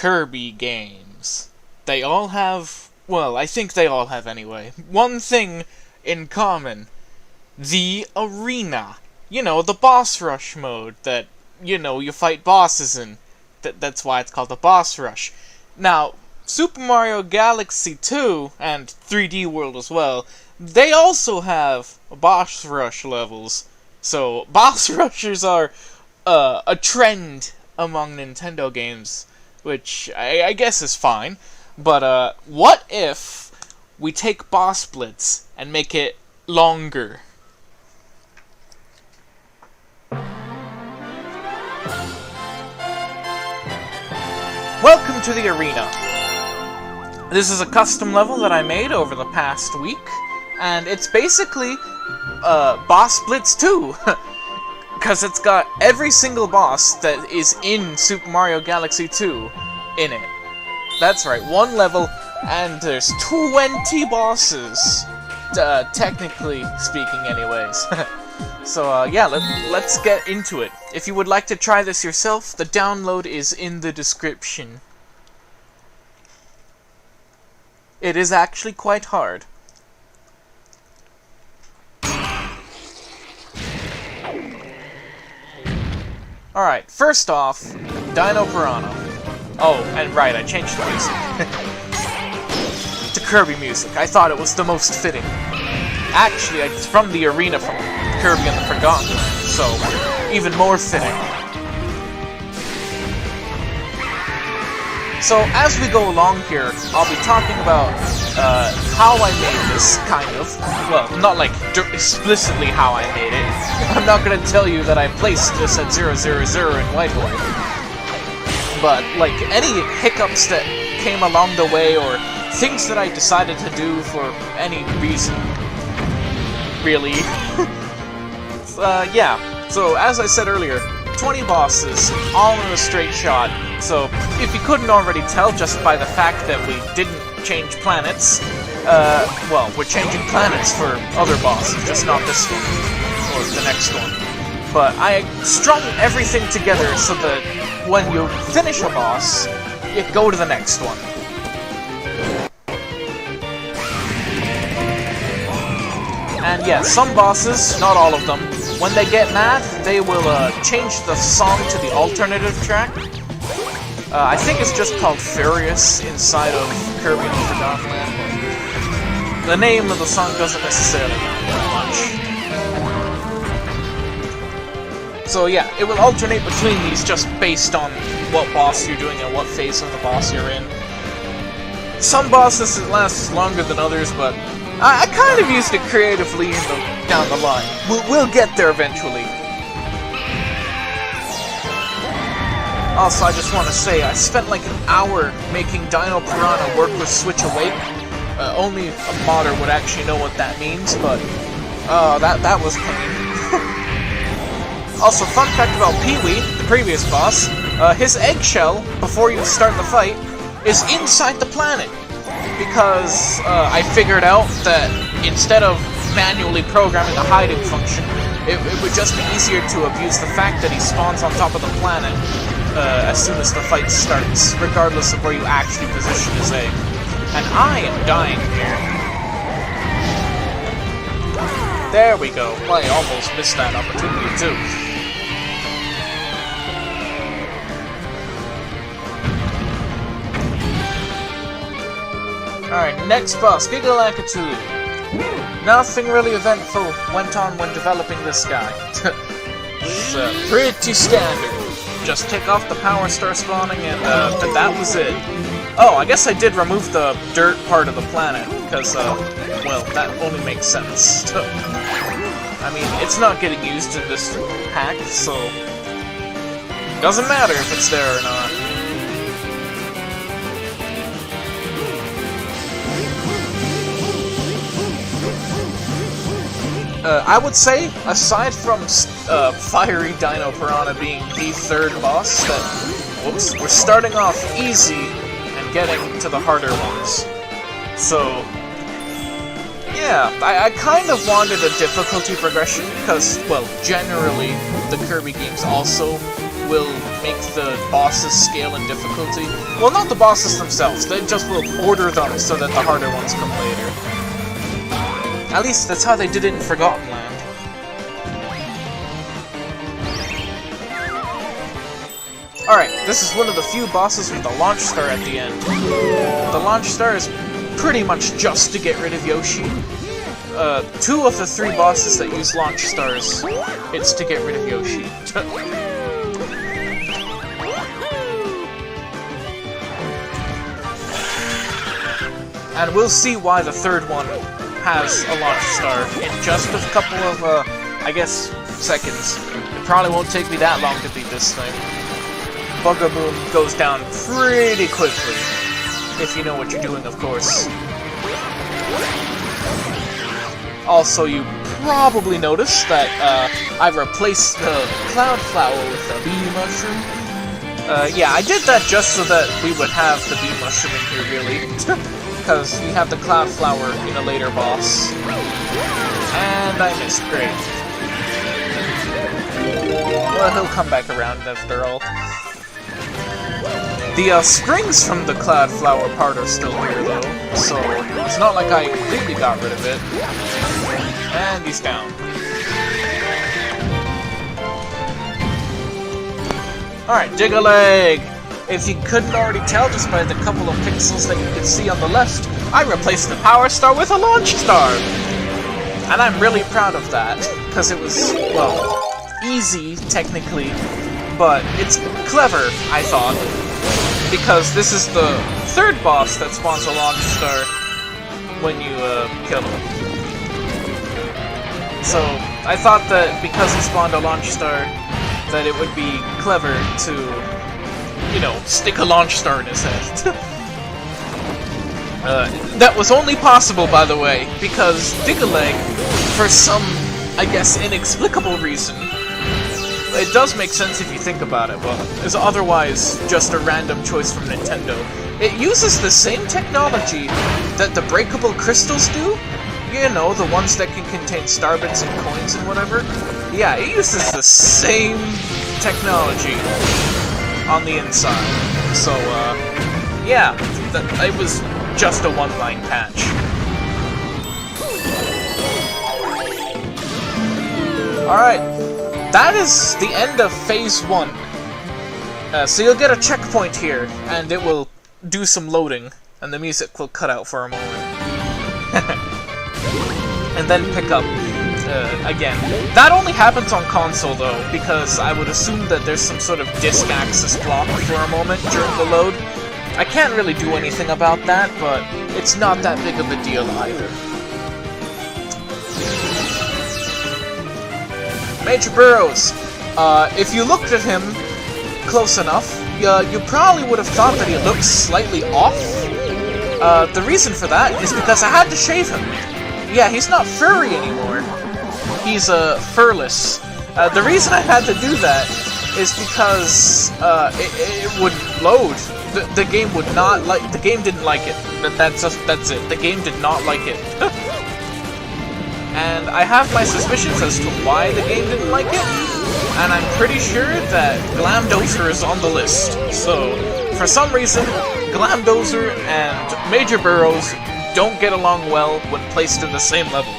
Kirby games, they all have, well, I think they all have anyway, one thing in common. The arena. You know, the boss rush mode that, you know, you fight bosses in. That's why it's called the boss rush. Now, Super Mario Galaxy 2, and 3D World as well, they also have boss rush levels. So, boss rushers are a trend among Nintendo games, which I guess is fine. But, what if we take boss blitz and make it longer? Welcome to the arena. This is a custom level that I made over the past week, and it's basically Boss Blitz 2, because it's got every single boss that is in Super Mario Galaxy 2 in it. That's right, one level, and there's 20 bosses, technically speaking anyways. So, yeah, let's get into it. If you would like to try this yourself, the download is in the description. It is actually quite hard. Alright, first off, Dino Piranha. Oh, and right, I changed the music. to Kirby music. I thought it was the most fitting. Actually, it's from the arena from Kirby and the Forgotten Land, so even more fitting. So, as we go along here, I'll be talking about how I made this, kind of. Well, not like explicitly how I made it. I'm not going to tell you that I placed this at 000 in Whitehall. But, like, any hiccups that came along the way, or things that I decided to do for any reason, really. Yeah, so as I said earlier, 20 bosses, all in a straight shot. So, if you couldn't already tell just by the fact that we didn't change planets, well, we're changing planets for other bosses, just not this one, or the next one. But I strung everything together so that when you finish a boss, you go to the next one. And yeah, some bosses, not all of them, when they get mad, they will change the song to the alternative track. I think it's just called Furious inside of Kirby and the Forgotten Land. The name of the song doesn't necessarily matter much. So yeah, it will alternate between these just based on what boss you're doing and what phase of the boss you're in. Some bosses it lasts longer than others, but I kind of used it creatively down the line. We'll get there eventually. Also, I just want to say, I spent like an hour making Dino Piranha work with Switch Awake. Only a modder would actually know what that means, but that was pain. Also, fun fact about Peewee, the previous boss, his eggshell, before you start the fight, is inside the planet. Because I figured out that instead of manually programming a hiding function, it would just be easier to abuse the fact that he spawns on top of the planet as soon as the fight starts, regardless of where you actually position his egg. And I am dying here. There we go. I almost missed that opportunity too. Alright, next boss, Giga Lakitu. Nothing really eventful went on when developing this guy. It's pretty standard. Just tick off the power star spawning and that was it. Oh, I guess I did remove the dirt part of the planet, because, well, that only makes sense. I mean, it's not getting used in this pack, so doesn't matter if it's there or not. I would say, aside from Fiery Dino Piranha being the third boss, that we're starting off easy and getting to the harder ones. So, yeah, I kind of wanted a difficulty progression, because, well, generally, the Kirby games also will make the bosses scale in difficulty. Well, not the bosses themselves, they just will order them so that the harder ones come later. At least that's how they did it in Forgotten Land. Alright, this is one of the few bosses with a launch star at the end. The launch star is pretty much just to get rid of Yoshi. 2 of the 3 bosses that use launch stars, it's to get rid of Yoshi. And we'll see why the 3rd one has a launch star in just a couple of, I guess, seconds. It probably won't take me that long to beat this thing. Bugaboom goes down pretty quickly, if you know what you're doing, of course. Also, you probably noticed that I replaced the Cloud Flower with the Bee Mushroom. Yeah, I did that just so that we would have the Bee Mushroom in here, really. Because we have the Cloud Flower in a later boss. And I missed, great. Well, he'll come back around after all. The strings from the Cloud Flower part are still here, though, so it's not like I completely got rid of it. And he's down. Alright, Digga-Leg! If you couldn't already tell just by the couple of pixels that you could see on the left, I replaced the Power Star with a Launch Star! And I'm really proud of that, because it was, well, easy, technically, but it's clever, I thought. Because this is the 3rd boss that spawns a launch star when you kill him. So I thought that because he spawned a launch star, that it would be clever to, you know, stick a launch star in his head. That was only possible, by the way, because Digga-Leg, for some, I guess, inexplicable reason, it does make sense if you think about it, but it's otherwise just a random choice from Nintendo. It uses the same technology that the breakable crystals do. You know, the ones that can contain star bits and coins and whatever. Yeah, it uses the same technology on the inside. So, yeah, it was just a one-line patch. Alright. That is the end of Phase 1. So you'll get a checkpoint here, and it will do some loading, and the music will cut out for a moment. And then pick up again. That only happens on console, though, because I would assume that there's some sort of disk access block for a moment during the load. I can't really do anything about that, but it's not that big of a deal either. Major Burrows. If you looked at him close enough, you probably would have thought that he looked slightly off. The reason for that is because I had to shave him. Yeah, he's not furry anymore. He's furless. The reason I had to do that is because it would load. The game would not like. The game didn't like it. That's it. The game did not like it. And I have my suspicions as to why the game didn't like it, and I'm pretty sure that Glamdozer is on the list. So, for some reason, Glamdozer and Major Burrows don't get along well when placed in the same level.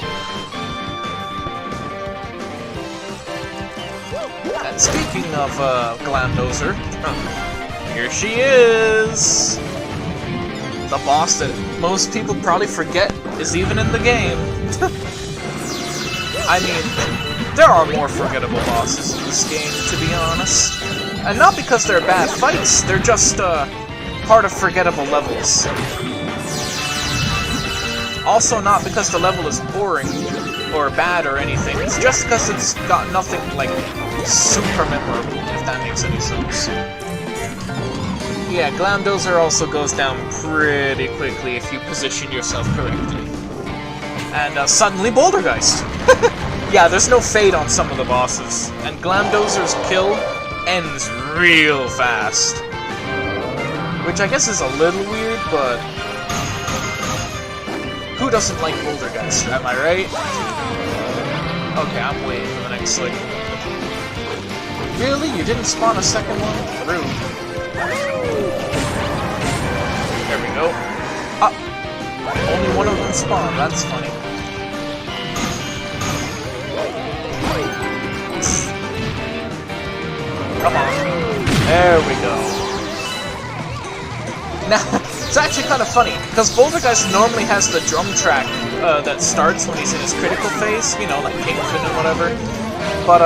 And speaking of Glamdozer, here she is! The boss that most people probably forget is even in the game. I mean, there are more forgettable bosses in this game, to be honest. And not because they're bad fights, they're just, part of forgettable levels. Also not because the level is boring, or bad or anything, it's just because it's got nothing, like, super memorable, if that makes any sense. Yeah, Glamdozer also goes down pretty quickly if you position yourself correctly. And suddenly Bouldergiest! Yeah, there's no fade on some of the bosses, and Glamdozer's kill ends real fast. Which I guess is a little weird, but who doesn't like Bouldergiest, am I right? Okay, I'm waiting for the next cycle. Really? You didn't spawn a second one? Rude. There we go. Ah! Only one of them spawned, that's funny. Come on. There we go. Now, it's actually kind of funny, because Bouldergiest normally has the drum track that starts when he's in his critical phase, you know, like Kingpin and whatever. But,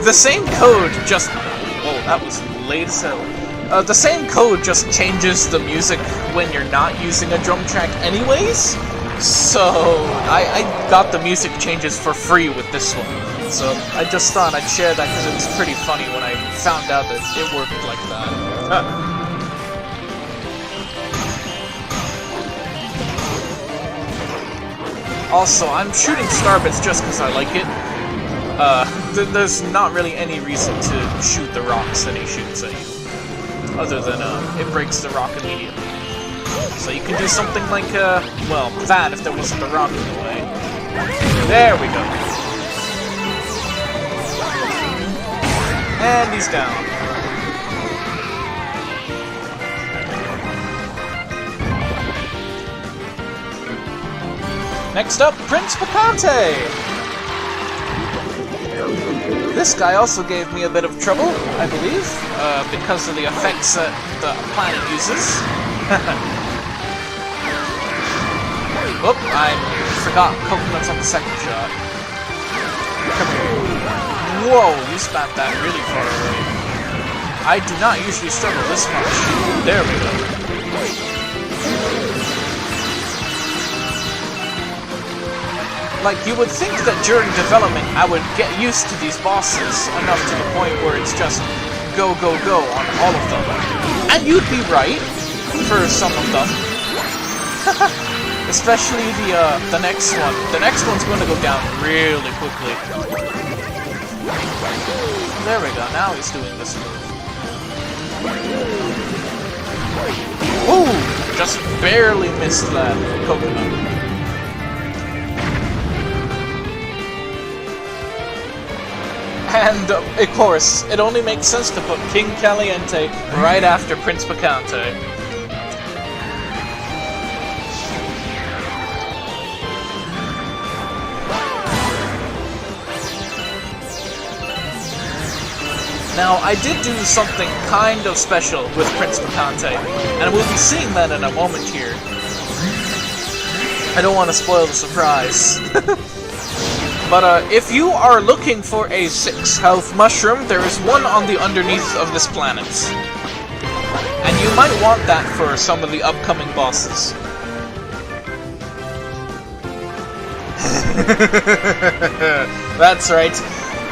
the same code just... Whoa, that was late as hell. The same code just changes the music when you're not using a drum track anyways. So, I got the music changes for free with this one. So, I just thought I'd share that because it was pretty funny when I found out that it worked like that. Also, I'm shooting Starbits just because I like it. There's not really any reason to shoot the rocks that he shoots at you. Other than, it breaks the rock immediately. So you can do something like, well, that if there wasn't the rock in the way. There we go. And he's down. Next up, Prince Pikante! This guy also gave me a bit of trouble, I believe, because of the effects that the planet uses. Whoop, I forgot coconuts on the second shot. Come here. Whoa, you spammed that really far away. I do not usually struggle this much. There we go. Like, you would think that during development I would get used to these bosses enough to the point where it's just go, go, go on all of them. And you'd be right, for some of them. Especially the next one. The next one's going to go down really quickly. There we go, now he's doing this move. Ooh! Just barely missed that coconut. And, of course, it only makes sense to put King Kaliente right after Prince Pikante. Now, I did do something kind of special with Prince Pikante, and we'll be seeing that in a moment here. I don't want to spoil the surprise. But if you are looking for a 6 health mushroom, there is one on the underneath of this planet. And you might want that for some of the upcoming bosses. That's right.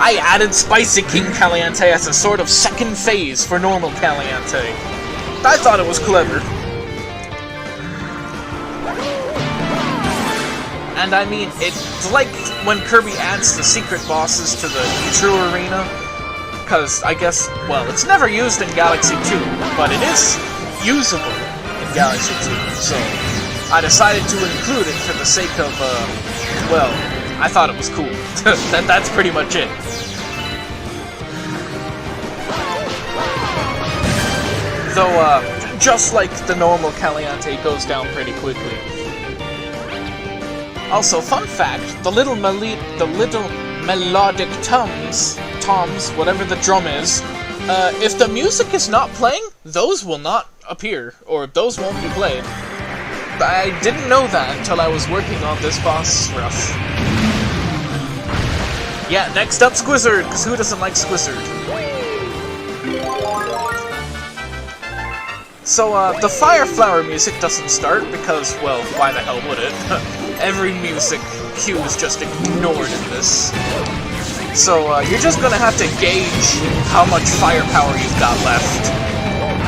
I added Spicy King Kaliente as a sort of second phase for normal Kaliente. I thought it was clever. And I mean, it's like when Kirby adds the secret bosses to the true arena, because I guess, well, it's never used in Galaxy 2, but it is usable in Galaxy 2, so I decided to include it for the sake of, well, I thought it was cool. That's pretty much it. Though, just like the normal Kaliente, it goes down pretty quickly. Also, fun fact, the little melodic toms, whatever the drum is, if the music is not playing, those will not appear, or those won't be played. I didn't know that until I was working on this boss rush. Yeah, next up, Squizzard, because who doesn't like Squizzard? So, the Fire Flower music doesn't start because, well, why the hell would it? Every music cue is just ignored in this. So, you're just gonna have to gauge how much firepower you've got left.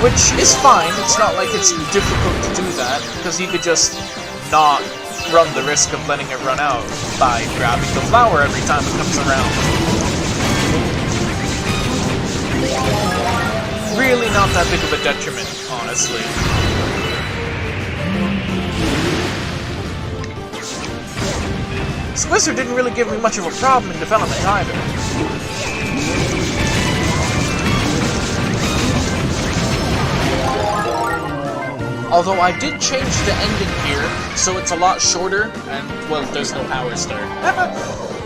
Which is fine, it's not like it's difficult to do that, because you could just not run the risk of letting it run out by grabbing the flower every time it comes around. Really not that big of a detriment, honestly. Squizzard didn't really give me much of a problem in development either. Although I did change the ending here, so it's a lot shorter, and, well, there's no power star.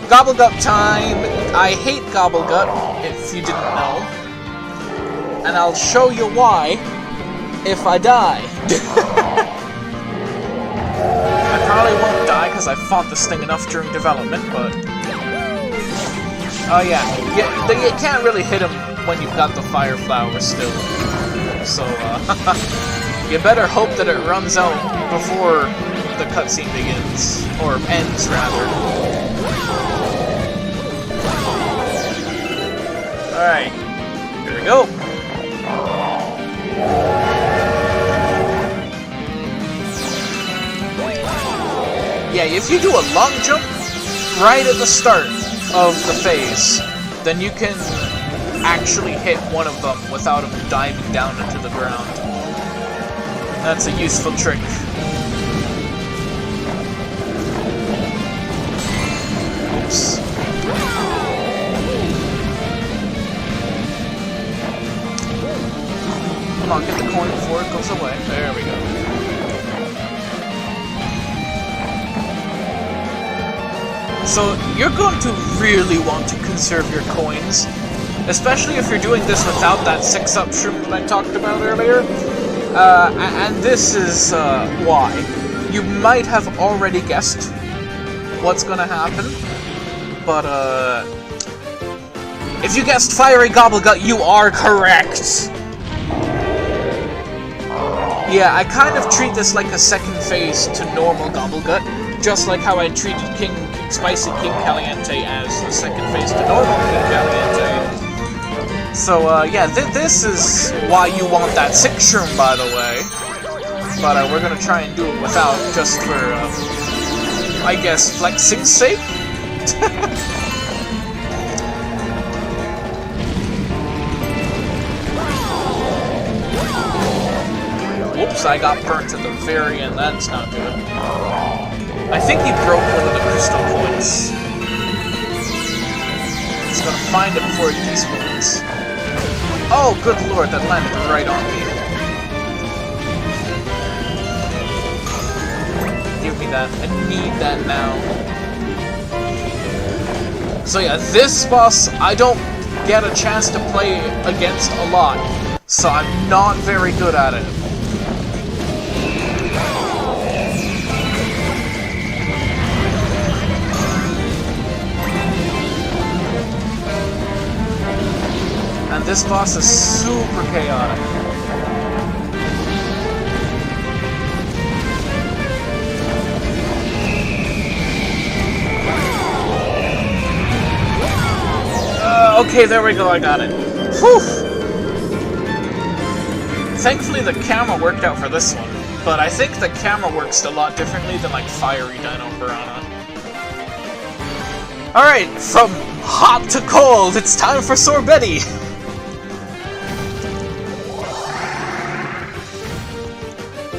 Gobblegut time! I hate Gobblegut, if you didn't know. And I'll show you why if I die. I probably won't die because I fought this thing enough during development, but... Oh yeah, you can't really hit him when you've got the fire flower still. So, you better hope that it runs out before the cutscene begins. Or ends, rather. Alright, here we go. Yeah, if you do a long jump right at the start of the phase, then you can actually hit one of them without them diving down into the ground. That's a useful trick. Oops. Come on, get the coin before it goes away. There we go. So, you're going to really want to conserve your coins, especially if you're doing this without that 6-up shroom that I talked about earlier. And this is why. You might have already guessed what's gonna happen, but if you guessed Fiery Gobblegut, you are correct! Yeah, I kind of treat this like a second phase to normal Gobblegut, just like how I treated Spicy King Kaliente as the second phase to normal King Kaliente. So, yeah, this is why you want that 6 shroom, by the way. But we're gonna try and do it without, just for, I guess, flexing's sake? Whoops, I got burnt at the very end, that's not good. I think he broke one of the crystal coins. He's gonna find it before he despawns. Oh, good lord, that landed right on me. Give me that. I need that now. So yeah, this boss I don't get a chance to play against a lot, so I'm not very good at it. And this boss is super chaotic. Okay, there we go, I got it. Whew! Thankfully the camera worked out for this one, but I think the camera works a lot differently than like Fiery Dino Piranha. Alright, from hot to cold, it's time for Sorbetti!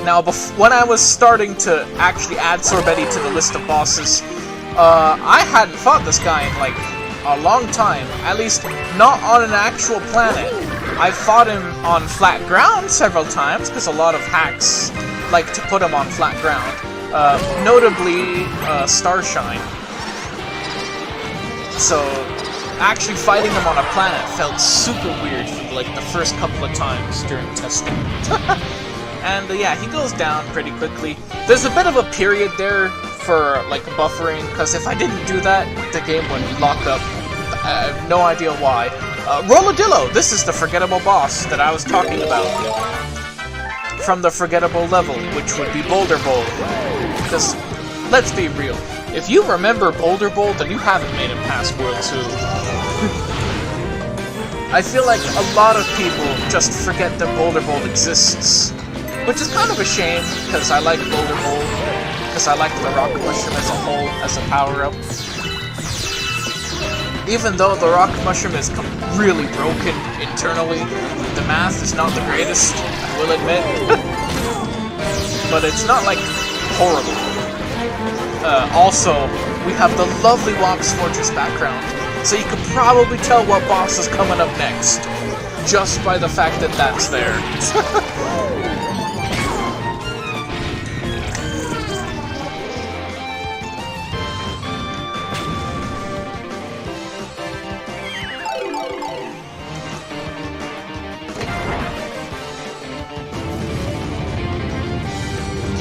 Now, when I was starting to actually add Sorbetti to the list of bosses, I hadn't fought this guy in like a long time, at least not on an actual planet. I've fought him on flat ground several times, because a lot of hacks like to put him on flat ground, notably Starshine. So, actually fighting him on a planet felt super weird for like the first couple of times during testing. And yeah, he goes down pretty quickly. There's a bit of a period there for like buffering, because if I didn't do that, the game would lock up. I have no idea why. Rollodillo! This is the forgettable boss that I was talking about. From the forgettable level, which would be Boulder Bowl. Because, let's be real, if you remember Boulder Bowl, then you haven't made it past World 2. I feel like a lot of people just forget that Boulder Bowl exists. Which is kind of a shame, because I like Boulder Bowl, because I like the Rock Mushroom as a whole, as a power-up. Even though the Rock Mushroom is really broken internally, the math is not the greatest, I will admit. But it's not, like, horrible. Also, we have the lovely Womp's Fortress background, so you could probably tell what boss is coming up next, just by the fact that that's there.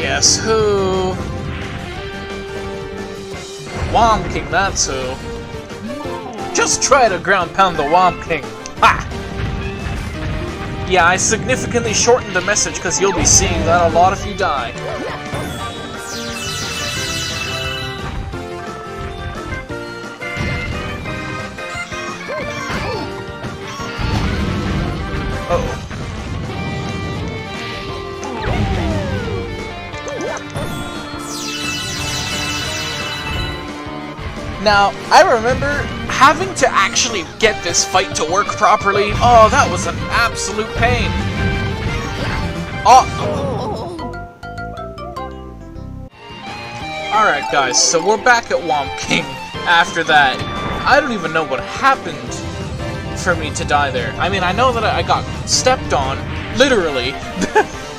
Guess who? Whomp King, that's who. Just try to ground pound the Whomp King. Ha! Yeah, I significantly shortened the message because you'll be seeing that a lot if you die. Uh-oh. Now, I remember having to actually get this fight to work properly. Oh, that was an absolute pain. Oh. Alright guys, so we're back at Whomp King after that. I don't even know what happened for me to die there. I mean, I know that I got stepped on, literally,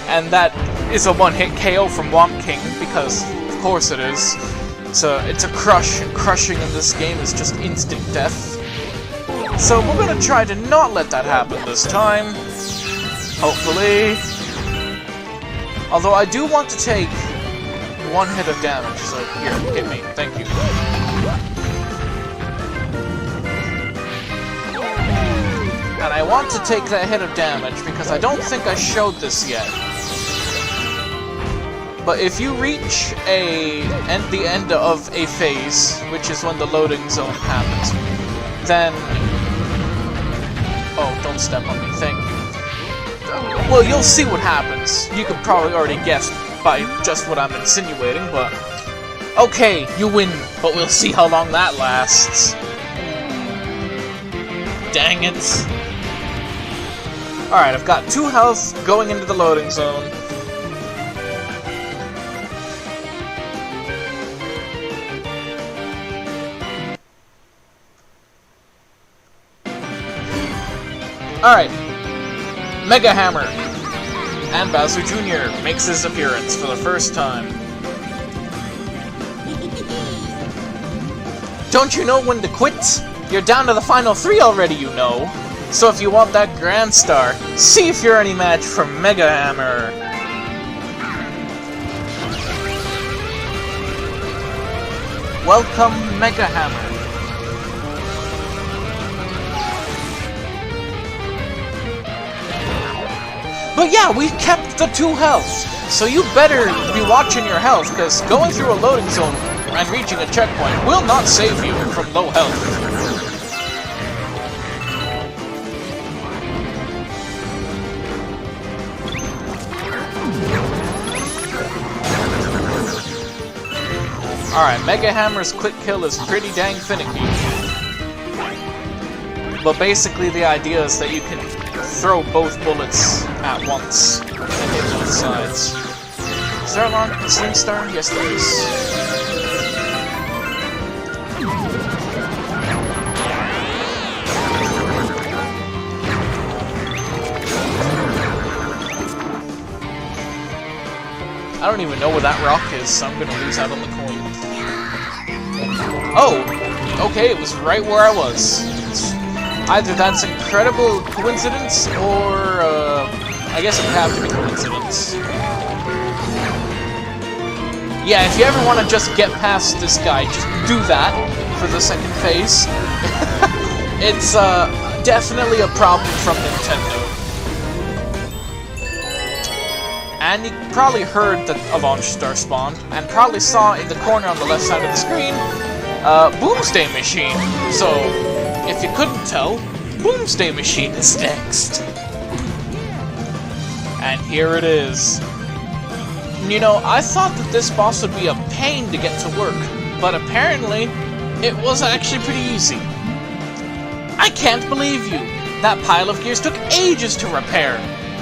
and that is a one-hit KO from Whomp King, because of course it is. It's a crush, and crushing in this game is just instant death. So we're gonna try to not let that happen this time. Hopefully. Although I do want to take one hit of damage, so here, hit me. Thank you. And I want to take that hit of damage because I don't think I showed this yet. But if you reach the end of a phase, which is when the loading zone happens, then... Oh, don't step on me, thank you. Well, you'll see what happens. You could probably already guess by just what I'm insinuating, but... Okay, you win, but we'll see how long that lasts. Dang it. Alright, I've got 2 health going into the loading zone. Alright, Megahammer and Bowser Jr. makes his appearance for the first time. Don't you know when to quit? You're down to the final 3 already, you know. So if you want that Grand Star, see if you're any match for Megahammer. Welcome, Megahammer. But yeah, we kept the 2 health, so you better be watching your health, because going through a loading zone and reaching a checkpoint will not save you from low health. Alright, Megahammer's quick kill is pretty dang finicky. But basically the idea is that you can throw both bullets at once and hit both sides. Is there a Sling Star? Yes, there is. I don't even know where that rock is, so I'm gonna lose out on the coin. Oh! Okay, it was right where I was. Either that's incredible coincidence, or, I guess it would have to be coincidence. Yeah, if you ever want to just get past this guy, just do that for the second phase. It's, definitely a problem from Nintendo. And you probably heard that a launch star spawned, and probably saw in the corner on the left side of the screen, Boomsday Machine. So, if you couldn't tell, Boomsday Machine is next. And here it is. You know, I thought that this boss would be a pain to get to work, but apparently, it was actually pretty easy. I can't believe you! That pile of gears took ages to repair.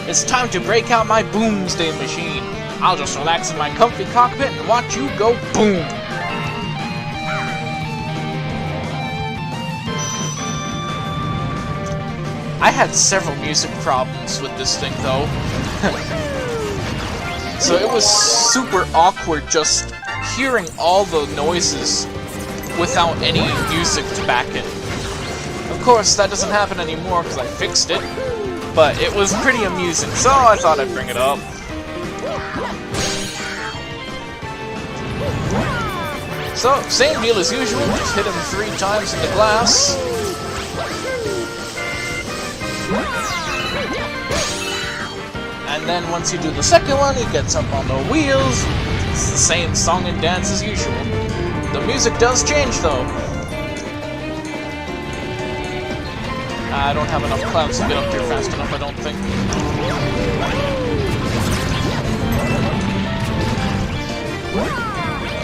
It's time to break out my Boomsday Machine. I'll just relax in my comfy cockpit and watch you go boom! I had several music problems with this thing, though. So it was super awkward just hearing all the noises without any music to back it. Of course, that doesn't happen anymore because I fixed it, but it was pretty amusing, so I thought I'd bring it up. So, same deal as usual, just hit him 3 times in the glass. And then once you do the second one, he gets up on the wheels. It's the same song and dance as usual. The music does change though. I don't have enough clouds to get up there fast enough, I don't think.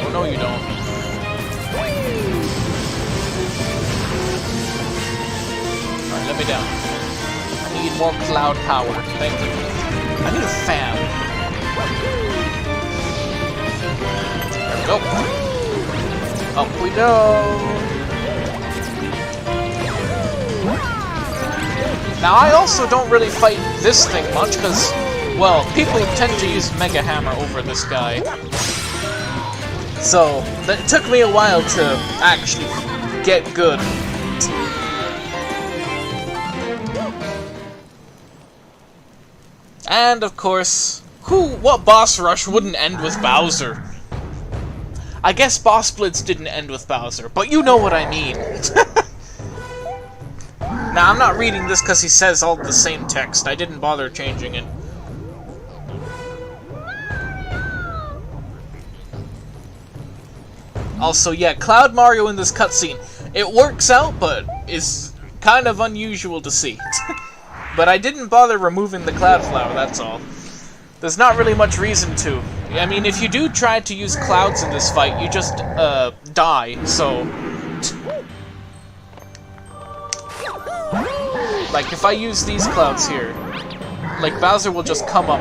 Oh no, you don't. Alright, let me down. I need more cloud power. Thank you. I need a fan. There we go. Up we go. Now, I also don't really fight this thing much, because, well, people tend to use Megahammer over this guy. So, it took me a while to actually get good. And, of course, what boss rush wouldn't end with Bowser? I guess Boss Blitz didn't end with Bowser, but you know what I mean. Now, I'm not reading this because he says all the same text. I didn't bother changing it. Also, yeah, Cloud Mario in this cutscene. It works out, but is kind of unusual to see. But I didn't bother removing the Cloud Flower, that's all. There's not really much reason to. I mean, if you do try to use clouds in this fight, you just, die, so... Like, if I use these clouds here, like, Bowser will just come up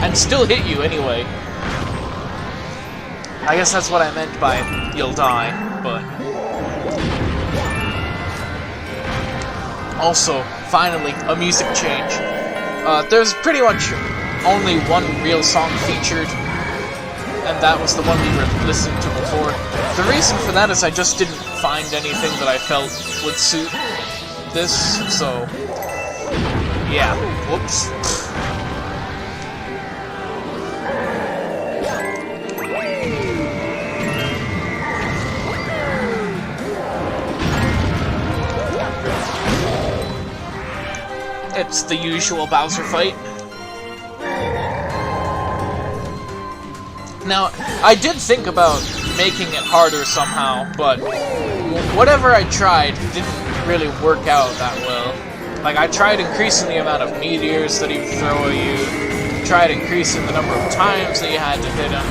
and still hit you anyway. I guess that's what I meant by you'll die, but... Also, finally, a music change. There's pretty much only one real song featured, and that was the one we were listening to before. The reason for that is I just didn't find anything that I felt would suit this, so... Yeah, whoops. It's the usual Bowser fight. Now, I did think about making it harder somehow, but whatever I tried didn't really work out that well. Like, I tried increasing the amount of meteors that he would throw at you, tried increasing the number of times that you had to hit him,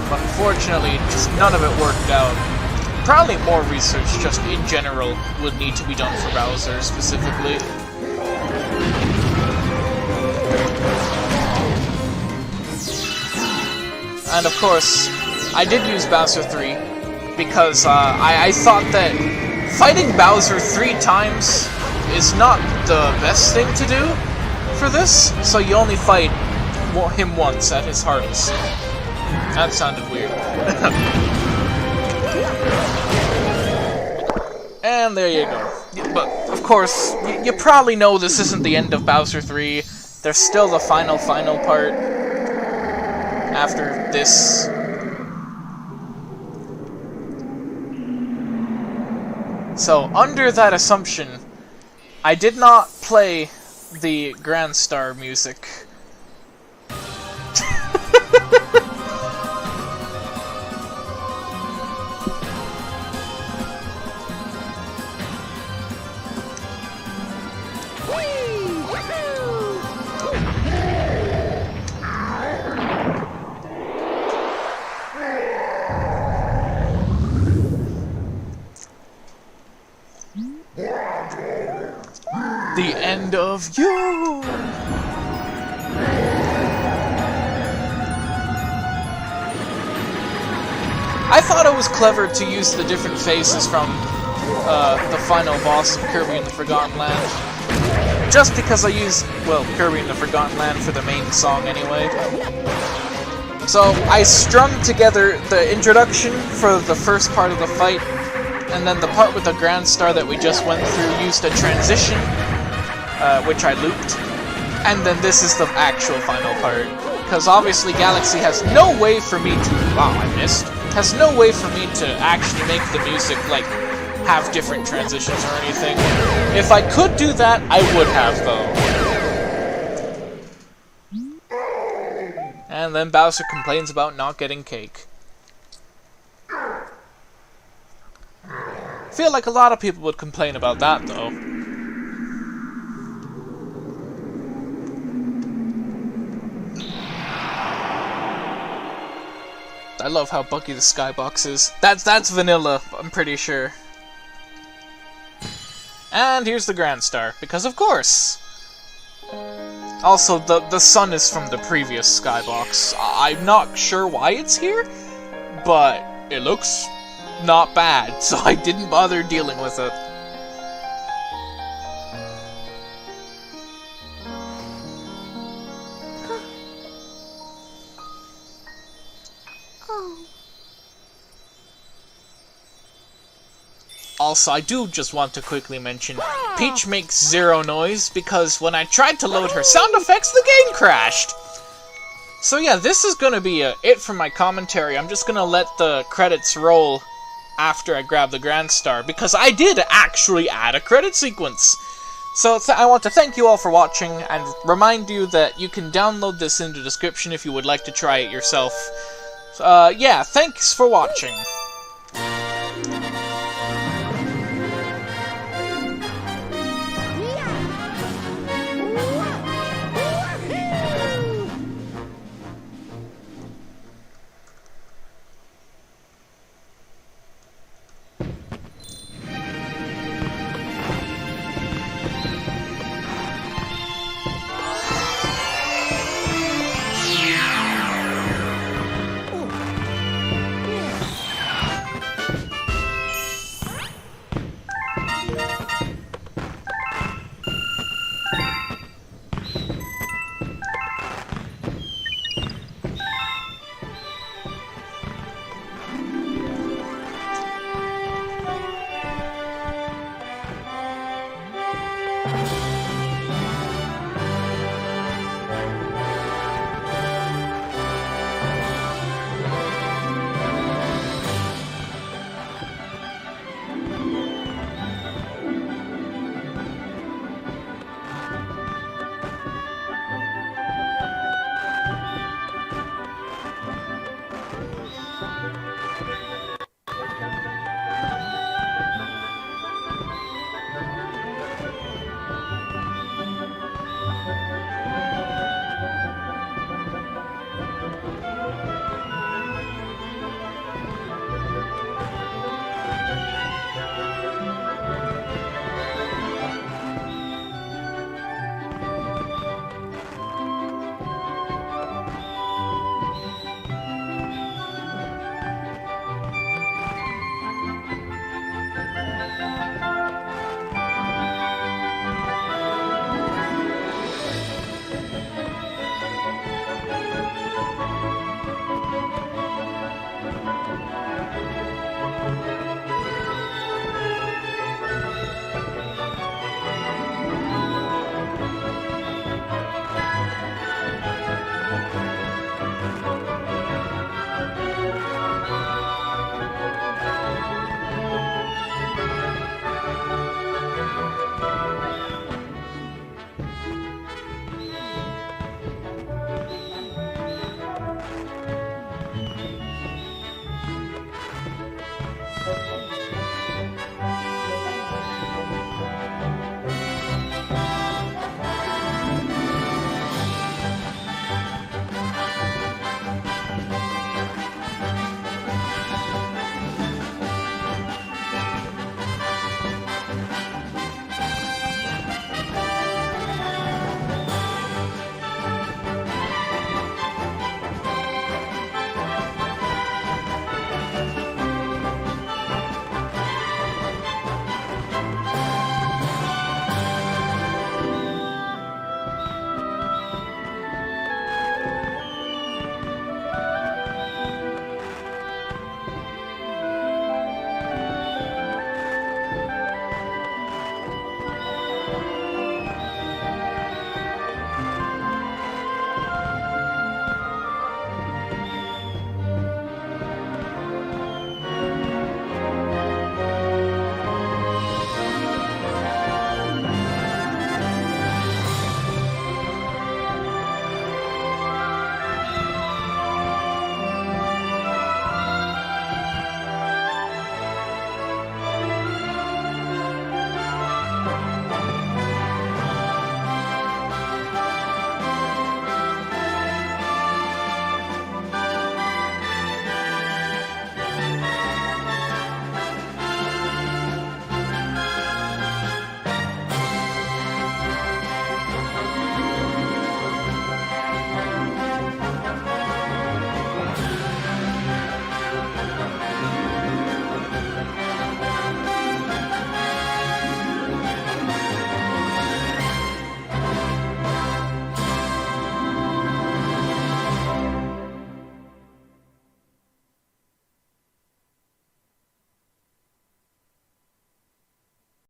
but unfortunately, just none of it worked out. Probably more research, just in general, would need to be done for Bowser, specifically. And of course, I did use Bowser 3, because I thought that fighting Bowser 3 times is not the best thing to do for this, so you only fight him once at his hardest. That sounded weird. And there you go. But, of course, you probably know this isn't the end of Bowser 3. There's still the final part after this. So, under that assumption, I did not play the Grand Star music. The end of you! I thought it was clever to use the different faces from the final boss of Kirby in the Forgotten Land. Just because I use, well, Kirby in the Forgotten Land for the main song anyway. So I strung together the introduction for the first part of the fight, and then the part with the Grand Star that we just went through used a transition, which I looped, and then this is the actual final part. Because obviously Galaxy has no way for me to... Wow, I missed. has no way for me to actually make the music, like, have different transitions or anything. If I could do that, I would have, though. And then Bowser complains about not getting cake. I feel like a lot of people would complain about that, though. I love how buggy the skybox is. That's vanilla, I'm pretty sure. And here's the Grand Star, because of course! Also, the sun is from the previous skybox. I'm not sure why it's here, but it looks not bad, so I didn't bother dealing with it. Also, I do just want to quickly mention, Peach makes zero noise because when I tried to load her sound effects, the game crashed! So yeah, this is gonna be it for my commentary. I'm just gonna let the credits roll after I grab the Grand Star, because I did actually add a credit sequence! So I want to thank you all for watching, and remind you that you can download this in the description if you would like to try it yourself. Yeah, thanks for watching.